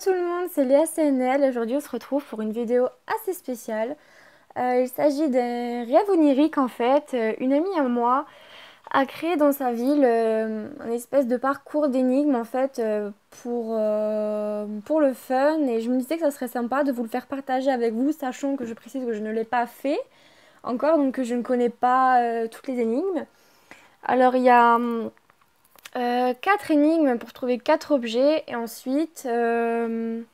tout le monde, c'est Léa CNL. Aujourd'hui, on se retrouve pour une vidéo assez spéciale. Il s'agit d'un rêve onirique en fait. Une amie à moi a créé dans sa ville un espèce de parcours d'énigmes en fait pour le fun. Et je me disais que ça serait sympa de vous le faire partager avec vous, sachant que je précise que je ne l'ai pas fait encore, donc que je ne connais pas toutes les énigmes. Alors, il y a 4 énigmes pour trouver 4 objets et ensuite il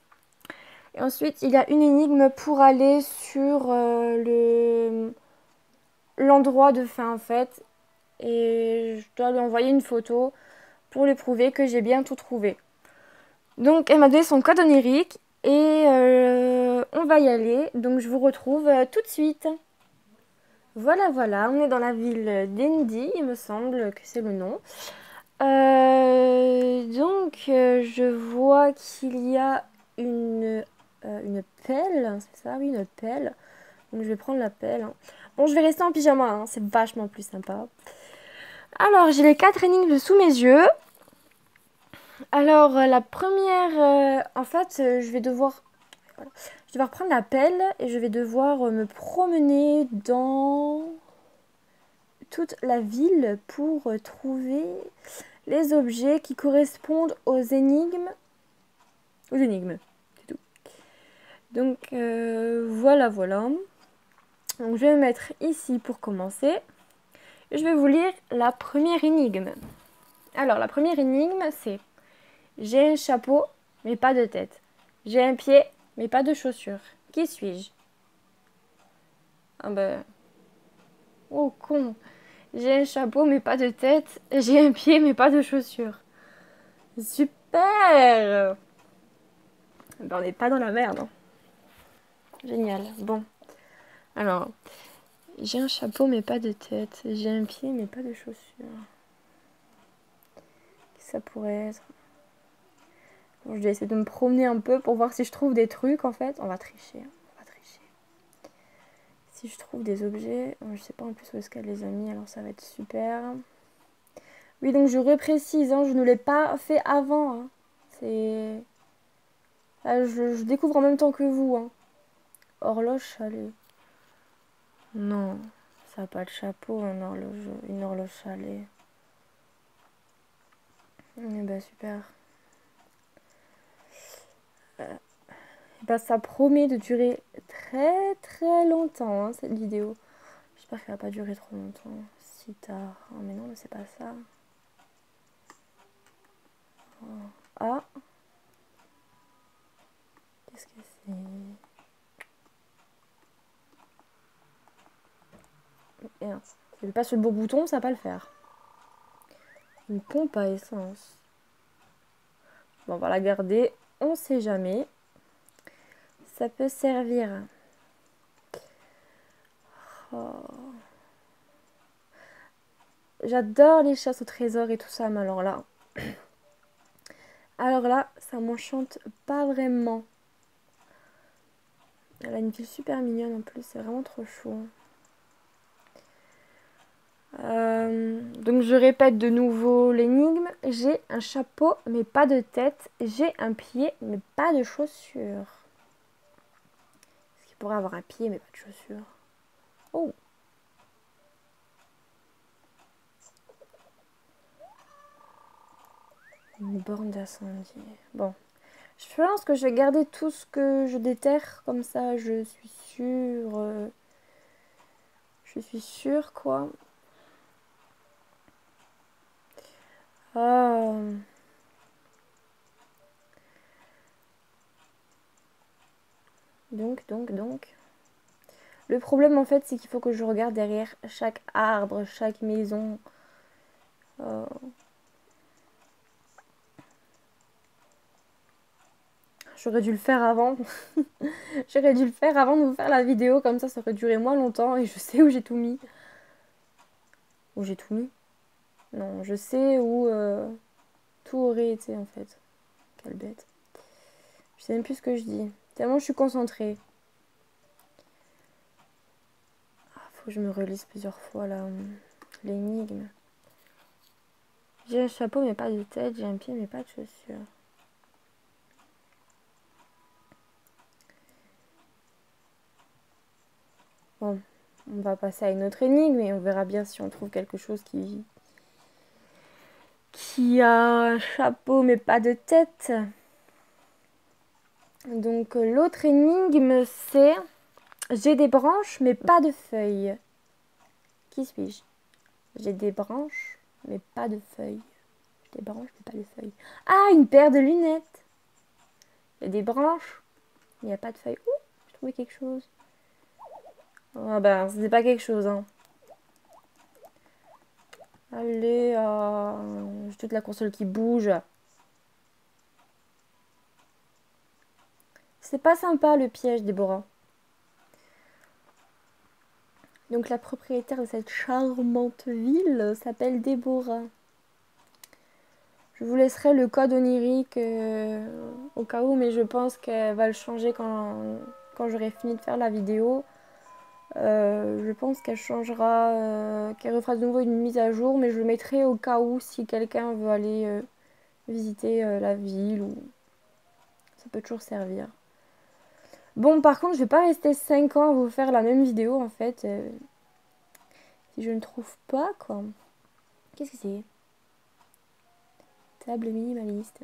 y a une énigme pour aller sur l'endroit de fin en fait et je dois lui envoyer une photo pour lui prouver que j'ai bien tout trouvé. Donc elle m'a donné son code onirique et on va y aller, donc je vous retrouve tout de suite. Voilà, voilà, on est dans la ville d'Indy, il me semble que c'est le nom. Je vois qu'il y a une pelle, c'est ça, oui, une pelle. Donc je vais prendre la pelle, hein. Bon, je vais rester en pyjama, hein, c'est vachement plus sympa. Alors, j'ai les 4 énigmes sous mes yeux. Alors, la première, en fait, je vais devoir prendre la pelle et je vais devoir me promener dans toute la ville pour trouver les objets qui correspondent aux énigmes. Aux énigmes, c'est tout. Donc voilà, voilà. Donc je vais me mettre ici pour commencer. Je vais vous lire la première énigme. Alors la première énigme c'est: j'ai un chapeau mais pas de tête. J'ai un pied mais pas de chaussures. Qui suis-je? Ah ben... Oh con. J'ai un chapeau mais pas de tête. J'ai un pied mais pas de chaussures. Super. Ben, on n'est pas dans la merde, hein. Génial. Bon. Alors, j'ai un chapeau mais pas de tête. J'ai un pied mais pas de chaussures. Qu'est-ce que ça pourrait être? Bon, je vais essayer de me promener un peu pour voir si je trouve des trucs en fait. On va tricher. On va tricher. Si je trouve des objets. Je sais pas en plus où est-ce qu'elle les a mis, alors ça va être super. Oui, donc je reprécise, hein, je ne l'ai pas fait avant, hein. C'est... Là, je découvre en même temps que vous, hein. Horloge chalet. Non, ça n'a pas de chapeau, une horloge chalet. Eh ben super. Bah, ça promet de durer très très longtemps, hein, cette vidéo. J'espère qu'elle va pas durer trop longtemps. Si tard. Oh mais non, c'est pas ça. Oh. Ah. Qu'est-ce que c'est? Merde. Si je passe sur le beau bouton, ça va pas le faire. Une pompe à essence. Bon, on va la garder. On sait jamais. Ça peut servir. Oh. J'adore les chasses au trésor et tout ça, mais alors là, ça m'enchante pas vraiment. Elle a une fille super mignonne en plus, c'est vraiment trop chou. Donc je répète de nouveau l'énigme. J'ai un chapeau mais pas de tête. J'ai un pied mais pas de chaussures. Est-ce qu'il pourrait avoir un pied mais pas de chaussures? Oh! Une borne d'incendie. Bon. Je pense que je vais garder tout ce que je déterre. Comme ça, je suis sûre. Je suis sûre, quoi. Oh. Donc. Le problème, en fait, c'est qu'il faut que je regarde derrière chaque arbre, chaque maison. Oh. J'aurais dû le faire avant. J'aurais dû le faire avant de vous faire la vidéo. Comme ça aurait duré moins longtemps. Et je sais où j'ai tout mis. Où j'ai tout mis? Non, je sais où tout aurait été, en fait. Quelle bête. Je sais même plus ce que je dis. Tellement je suis concentrée. Ah, faut que je me relise plusieurs fois, là. L'énigme. J'ai un chapeau, mais pas de tête. J'ai un pied, mais pas de chaussures. Bon, on va passer à une autre énigme et on verra bien si on trouve quelque chose qui a un chapeau mais pas de tête. Donc l'autre énigme c'est j'ai des branches mais pas de feuilles. Qui suis-je? J'ai des branches mais pas de feuilles. J'ai des branches mais pas de feuilles. Ah, une paire de lunettes. J'ai des branches, il n'y a pas de feuilles. Ouh, j'ai trouvé quelque chose. Ah ben, c'était pas quelque chose, hein. Allez, j'ai toute la console qui bouge. C'est pas sympa le piège, Déborah. Donc la propriétaire de cette charmante ville s'appelle Déborah. Je vous laisserai le code onirique au cas où, mais je pense qu'elle va le changer quand j'aurai fini de faire la vidéo. Je pense qu'elle changera, qu'elle refera de nouveau une mise à jour, mais je le mettrai au cas où si quelqu'un veut aller visiter la ville, ou ça peut toujours servir. Bon, par contre, je vais pas rester 5 ans à vous faire la même vidéo en fait. Si je ne trouve pas, quoi. Qu'est-ce que c'est? Table minimaliste.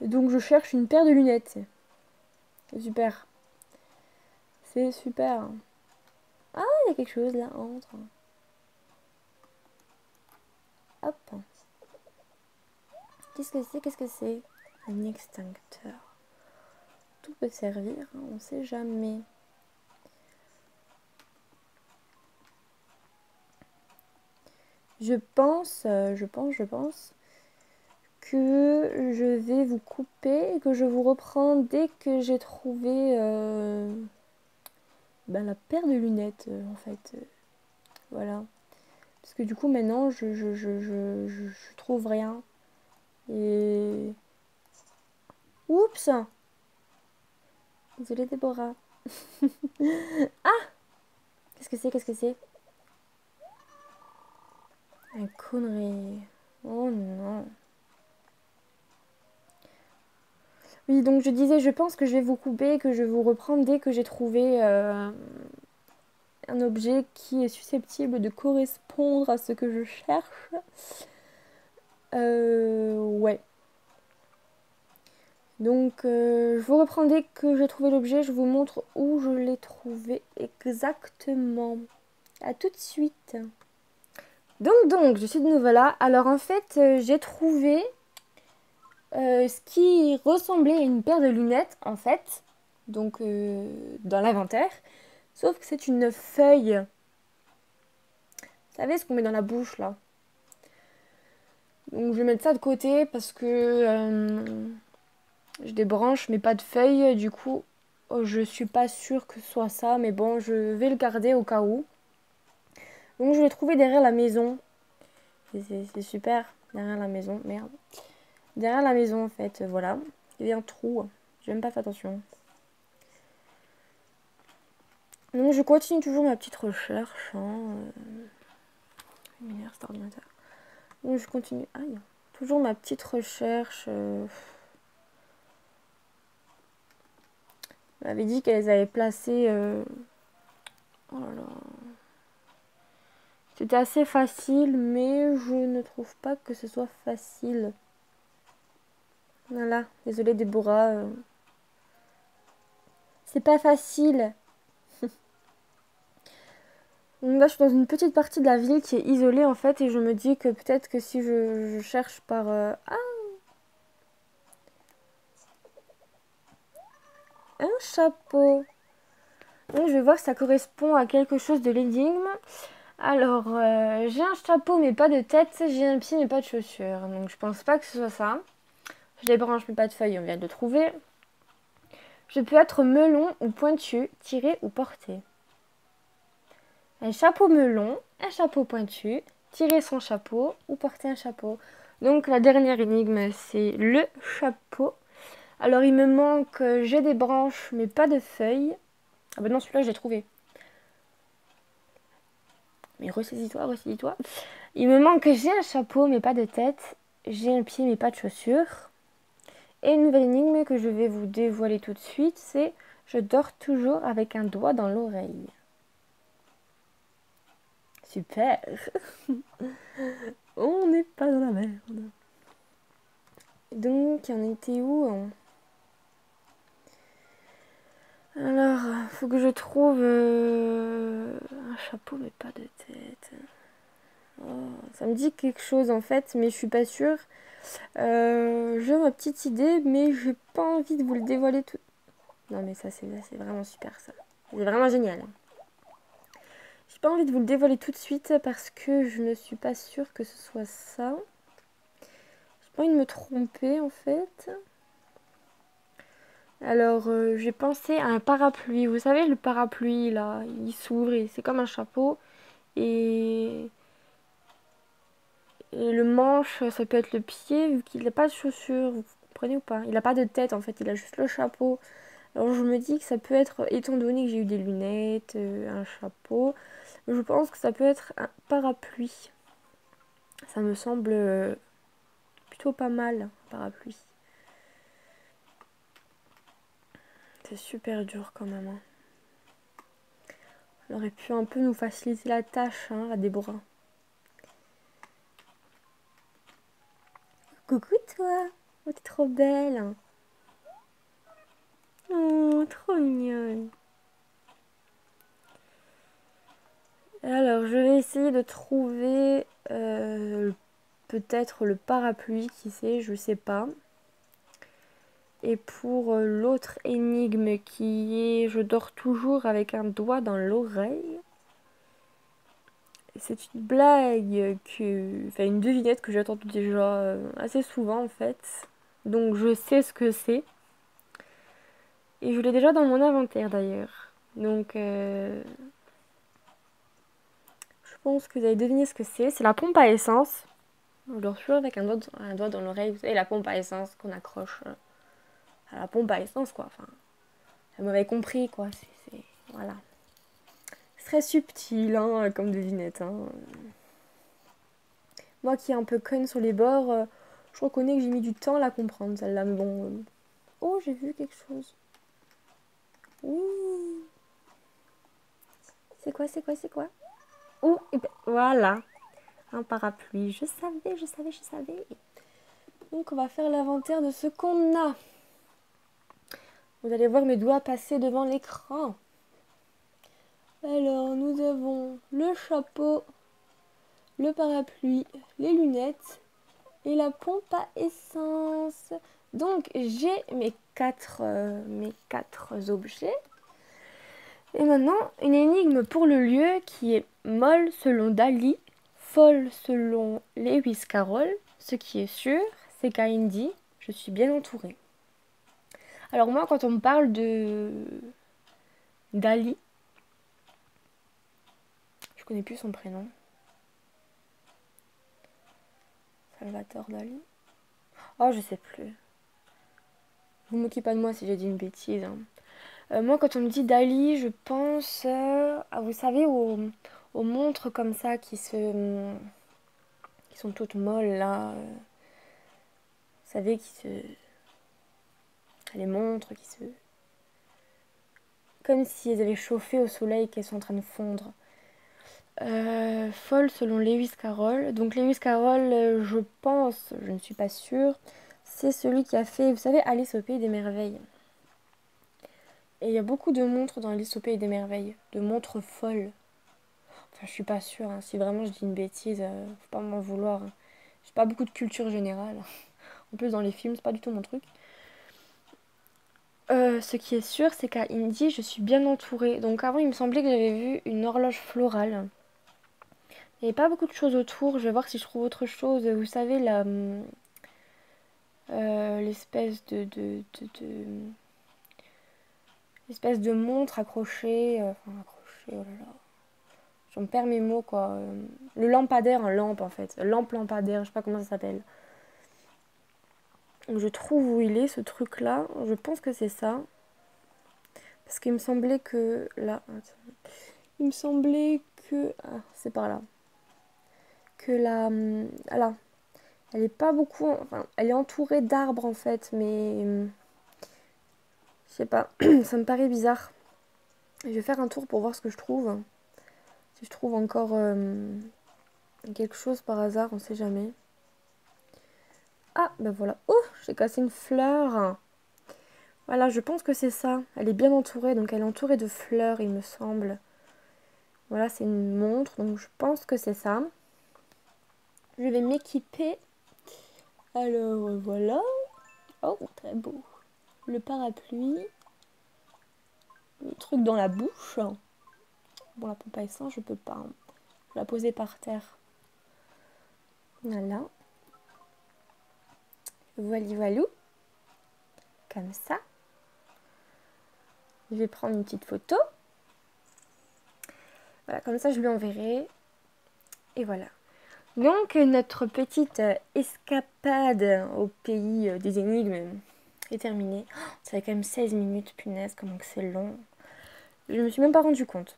Donc je cherche une paire de lunettes. C'est super. C'est super. Ah, il y a quelque chose là, entre. Hop. Qu'est-ce que c'est? Qu'est-ce que c'est? Un extincteur. Tout peut servir, hein, on sait jamais. Je pense que je vais vous couper et que je vous reprends dès que j'ai trouvé la paire de lunettes en fait. Voilà. Parce que du coup maintenant je trouve rien. Et... Oups! Désolée Déborah. Ah! Qu'est-ce que c'est? Qu'est-ce que c'est? Un connerie. Oh non. Oui, donc je disais, je pense que je vais vous couper et que je vais vous reprendre dès que j'ai trouvé un objet qui est susceptible de correspondre à ce que je cherche. Ouais. Donc je vous reprends dès que j'ai trouvé l'objet, je vous montre où je l'ai trouvé exactement. À tout de suite. Donc, je suis de nouveau là. Alors en fait, j'ai trouvé ce qui ressemblait à une paire de lunettes en fait. Donc dans l'inventaire. Sauf que c'est une feuille. Vous savez ce qu'on met dans la bouche là. Donc je vais mettre ça de côté parce que j'ai des branches mais pas de feuilles. Du coup, je suis pas sûre que ce soit ça. Mais bon, je vais le garder au cas où. Donc je l'ai trouvé derrière la maison. C'est super. Derrière la maison. Merde. Derrière la maison en fait. Voilà. Il y a un trou. J'ai même pas fait attention. Donc je continue toujours ma petite recherche. Il m'énerve cet ordinateur. Donc je continue. Aïe. Toujours ma petite recherche. Elle m'avait dit qu'elles avaient placé. Oh là là. C'était assez facile, mais je ne trouve pas que ce soit facile. Voilà. Désolée Déborah. C'est pas facile. Donc là, je suis dans une petite partie de la ville qui est isolée en fait, et je me dis que peut-être que si je cherche par... un chapeau. Donc je vais voir si ça correspond à quelque chose de l'énigme. Alors, j'ai un chapeau mais pas de tête, j'ai un pied mais pas de chaussures. Donc je pense pas que ce soit ça. J'ai des branches mais pas de feuilles, on vient de le trouver. Je peux être melon ou pointu, tiré ou porté. Un chapeau melon, un chapeau pointu, tirer son chapeau ou porter un chapeau. Donc la dernière énigme, c'est le chapeau. Alors il me manque, j'ai des branches mais pas de feuilles. Ah bah non, celui-là je l'ai trouvé. Mais ressaisis-toi, ressaisis-toi. Il me manque, j'ai un chapeau mais pas de tête. J'ai un pied mais pas de chaussures. Et une nouvelle énigme que je vais vous dévoiler tout de suite, c'est Je dors toujours avec un doigt dans l'oreille. Super. On n'est pas dans la merde. Donc, on était où? Alors, faut que je trouve un chapeau, mais pas de tête. Oh, ça me dit quelque chose en fait, mais je suis pas sûre. J'ai ma petite idée, mais j'ai pas envie de vous le dévoiler tout. Non, mais ça, c'est vraiment super ça. C'est vraiment génial. J'ai pas envie de vous le dévoiler tout de suite parce que je ne suis pas sûre que ce soit ça. J'ai pas envie de me tromper en fait. Alors, j'ai pensé à un parapluie. Vous savez, le parapluie, là, il s'ouvre et c'est comme un chapeau. Et, et le manche, ça peut être le pied, vu qu'il n'a pas de chaussures. Vous comprenez ou pas? Il n'a pas de tête, en fait. Il a juste le chapeau. Alors, je me dis que ça peut être, étant donné que j'ai eu des lunettes, un chapeau, je pense que ça peut être un parapluie. Ça me semble plutôt pas mal, un parapluie. C'est super dur quand même, hein. Elle aurait pu un peu nous faciliter la tâche, hein, à Déborah. Coucou toi. Oh, t'es trop belle. Oh, trop mignonne. Alors, je vais essayer de trouver peut-être le parapluie, qui sait, je sais pas. Et pour l'autre énigme qui est je dors toujours avec un doigt dans l'oreille. C'est une blague enfin une devinette que j'attends déjà assez souvent en fait. Donc je sais ce que c'est. Et je l'ai déjà dans mon inventaire d'ailleurs. Donc je pense que vous avez deviné ce que c'est. C'est la pompe à essence. Je dors toujours avec un doigt dans l'oreille. Vous savez, la pompe à essence qu'on accroche à la pompe à essence quoi. Enfin, vous m'avez compris quoi. Voilà. C'est très subtil hein, comme devinette. Hein. Moi qui est un peu conne sur les bords, je reconnais que j'ai mis du temps à la comprendre celle-là. Mais bon. Oh, j'ai vu quelque chose. Oui. C'est quoi, c'est quoi, c'est quoi? Oh, et ben, voilà. Un parapluie. Je savais, je savais, je savais. Donc, on va faire l'inventaire de ce qu'on a. Vous allez voir mes doigts passer devant l'écran. Alors, nous avons le chapeau, le parapluie, les lunettes et la pompe à essence. Donc, j'ai mes quatre objets. Et maintenant, une énigme pour le lieu qui est molle selon Dali, folle selon Lewis Carroll. Ce qui est sûr, c'est qu'à Indy, je suis bien entourée. Alors moi, quand on me parle de Dali, je connais plus son prénom. Salvatore Dali. Oh, je sais plus. Vous moquez pas de moi si j'ai dit une bêtise. Hein. Moi, quand on me dit Dali, je pense à, vous savez, aux montres comme ça qui sont toutes molles là. Vous savez, les montres qui se... Comme si elles avaient chauffé au soleil et qu'elles sont en train de fondre. Folle selon Lewis Carroll. Donc Lewis Carroll, je pense, je ne suis pas sûre, c'est celui qui a fait, vous savez, Alice au Pays des Merveilles. Et il y a beaucoup de montres dans Alice au Pays des Merveilles, de montres folles. Enfin, je suis pas sûre, hein. Si vraiment je dis une bêtise, faut pas m'en vouloir. Hein. J'ai pas beaucoup de culture générale. En plus, dans les films, c'est pas du tout mon truc. Ce qui est sûr, c'est qu'à Indy, je suis bien entourée. Donc avant, il me semblait que j'avais vu une horloge florale. Il n'y avait pas beaucoup de choses autour. Je vais voir si je trouve autre chose. Vous savez, l'espèce l'espèce de montre accrochée. Enfin, accrochée, oh là là. J'en perds mes mots, quoi. Le lampadaire, un lampe, en fait. Lampe lampadaire, je sais pas comment ça s'appelle. Donc, je trouve où il est, ce truc-là. Je pense que c'est ça. Parce qu'il me semblait que... Là, attends. Il me semblait que... Ah, c'est par là. Que la... Ah là. Elle est pas beaucoup... Enfin, elle est entourée d'arbres, en fait. Mais... Je sais pas, ça me paraît bizarre. Je vais faire un tour pour voir ce que je trouve. Si je trouve encore quelque chose par hasard, on sait jamais. Ah, ben voilà. Oh, j'ai cassé une fleur. Voilà, je pense que c'est ça. Elle est bien entourée, donc elle est entourée de fleurs, il me semble. Voilà, c'est une montre, donc je pense que c'est ça. Je vais m'équiper. Alors, voilà. Oh, très beau. Le parapluie. Le truc dans la bouche. Bon, la pompe à essence, je peux pas. Je vais la poser par terre. Voilà. Voili voilou. Comme ça. Je vais prendre une petite photo. Voilà, comme ça je lui enverrai. Et voilà. Donc notre petite escapade au pays des énigmes est terminée. Oh, ça fait quand même 16 minutes, punaise, comment que c'est long. Je me suis même pas rendu compte.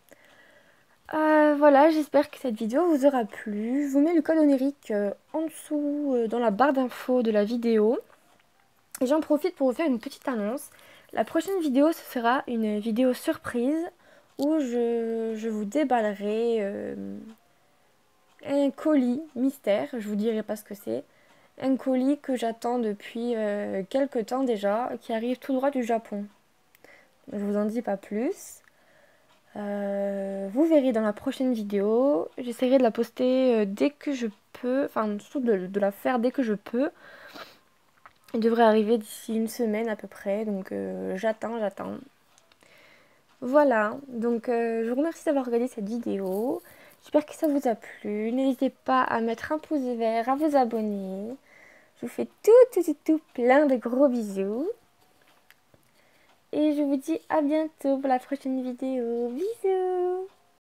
Voilà, j'espère que cette vidéo vous aura plu. Je vous mets le code onirique en dessous dans la barre d'infos de la vidéo. Et j'en profite pour vous faire une petite annonce. La prochaine vidéo, ce sera une vidéo surprise où je vous déballerai un colis mystère. Je vous dirai pas ce que c'est. Un colis que j'attends depuis quelques temps déjà, qui arrive tout droit du Japon. Je vous en dis pas plus. Vous verrez dans la prochaine vidéo. J'essaierai de la poster dès que je peux. Enfin, surtout de la faire dès que je peux. Il devrait arriver d'ici une semaine à peu près. Donc j'attends. Voilà. Donc je vous remercie d'avoir regardé cette vidéo. J'espère que ça vous a plu. N'hésitez pas à mettre un pouce vert, à vous abonner. Je vous fais tout plein de gros bisous. Et je vous dis à bientôt pour la prochaine vidéo. Bisous!